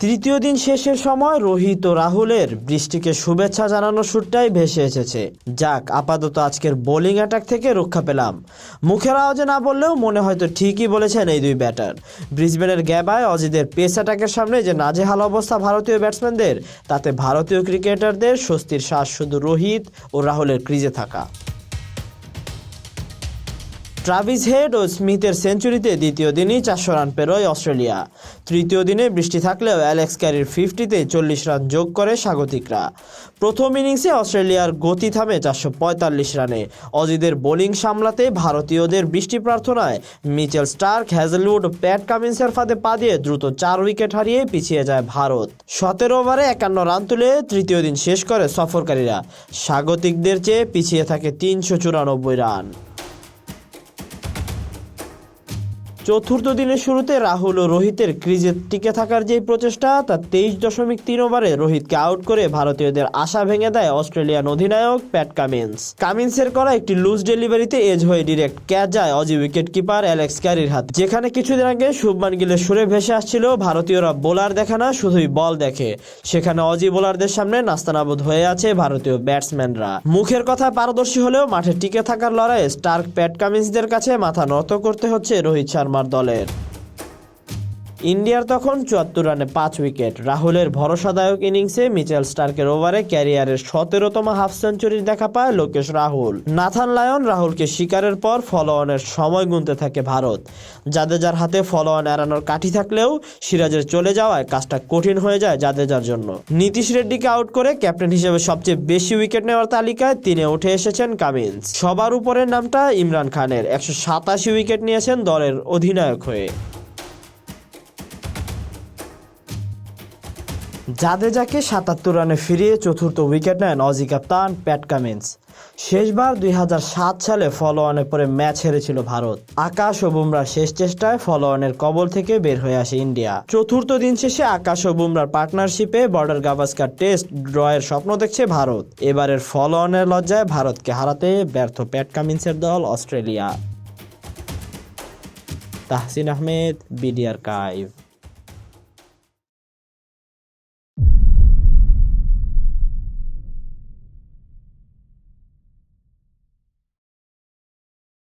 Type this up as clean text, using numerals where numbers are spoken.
তৃতীয় দিন শেষের সময় রোহিত ও রাহুলের বৃষ্টিকে শুভেচ্ছা জানানোর সুরটাই ভেসে এসেছে। যাক, আপাতত আজকের বোলিং অ্যাটাক থেকে রক্ষা পেলাম। মুখের আওয়াজে না বললেও মনে হয়তো ঠিকই বলেছেন এই দুই ব্যাটার। ব্রিসবেনের গ্যাবায় অজিদের পেস অ্যাটাকের সামনে যে নাজেহাল অবস্থা ভারতীয় ব্যাটসম্যানদের, তাতে ভারতীয় ক্রিকেটারদের স্বস্তির শ্বাস শুধু রোহিত ও রাহুলের ক্রিজে থাকা। ট্রাভিস হেড ও স্মিথের সেঞ্চুরিতে দ্বিতীয় দিনই 400 রান পেরোয় অস্ট্রেলিয়া। তৃতীয় দিনে বৃষ্টি থাকলেও অ্যালেক্স ক্যারির 50-তে 40 রান যোগ করে স্বাগতিকরা। প্রথম ইনিংসে অস্ট্রেলিয়ার গতি থামে 445 রানে। অজিদের বোলিং সামলাতে ভারতীয়দের বৃষ্টি প্রার্থনায় মিচেল স্টার্ক, হ্যাজেলউড ও প্যাট কামিন্সের ফাঁদে পা দিয়ে দ্রুত 4 উইকেট হারিয়ে পিছিয়ে যায় ভারত। 17 ওভারে 51 রান তুলে তৃতীয় দিন শেষ করে সফরকারীরা। স্বাগতিকদের চেয়ে পিছিয়ে থাকে 394 রান। চতুর্থ দিনের শুরুতে রাহুল ও রোহিতের ক্রিজে টিকে থাকার যে প্রচেষ্টা, তা 23.3 ওভারে রোহিতকে আউট করে ভারতীয়দের আশা ভেঙে দেয় অস্ট্রেলিয়ান অধিনায়ক প্যাট কামিন্সের করা একটি লুজ ডেলিভারিতে এজ হয়ে ডিরেক্ট ক্যাচ যায় অজি উইকেট কিপার অ্যালেক্স ক্যারির হাতে। যেখানে কিছুদিন আগে শুভমান গিলের সুরে ভেসে আসছিল ভারতীয়রা বোলার দেখে না, শুধুই বল দেখে, সেখানে অজি বোলারদের সামনে নাস্তানাবুদ হয়ে আছে ভারতীয় ব্যাটসম্যানরা। মুখের কথায় পারদর্শী হলেও মাঠে টিকে থাকার লড়াইয়ে স্টার্ক, প্যাট কামিন্সদের কাছে মাথা নত করতে হচ্ছে রোহিত শর্মার দলের। ইন্ডিয়ার তখন 74 রানে 5 উইকেট। রাহুলের ভরসাদায়ক ইনিংসে মিচেল স্টার্কের ওভারে ক্যারিয়ারের 17তম হাফ সেঞ্চুরির দেখা পায় লোকেশ রাহুল। নাথান লায়ন রাহুলকে শিকারের পর ফলো অনের সময় গুনতে থাকে ভারত। জাদেজার হাতে ফলো অন এড়ানোর কাঠি থাকলেও সিরাজের চলে যাওয়ায় কাজটা কঠিন হয়ে যায় জাদেজার জন্য। নীতিশ রেড্ডিকে আউট করে ক্যাপ্টেন হিসেবে সবচেয়ে বেশি উইকেট নেওয়ার তালিকায় 3-এ উঠে এসেছেন কামিন্স। সবার উপরের নামটা ইমরান খানের, 187 উইকেট নিয়েছেন দলের অধিনায়ক হয়ে। জাদেজাকে 77 রানে ফিরিয়ে চতুর্থ উইকেট নেন অজি কাপ্তান প্যাট কামিন্স। শেষবার 2007 সালে ফলো অনে পরে ম্যাচ হেরেছিল ভারত। আকাশ ও বুমরার শেষ চেষ্টায় ফলো অনের কবল থেকে বের হয়ে আসে ইন্ডিয়া। চতুর্থ দিন শেষে আকাশ ও বুমরার পার্টনারশিপে বর্ডার গাভাস্কার টেস্ট ড্রয়ের স্বপ্ন দেখছে ভারত। এবারের ফলো অনের লজ্জায় ভারতকে হারাতে ব্যর্থ প্যাট কামিন্সের দল Australia. Tahsin Ahmed, BD archive.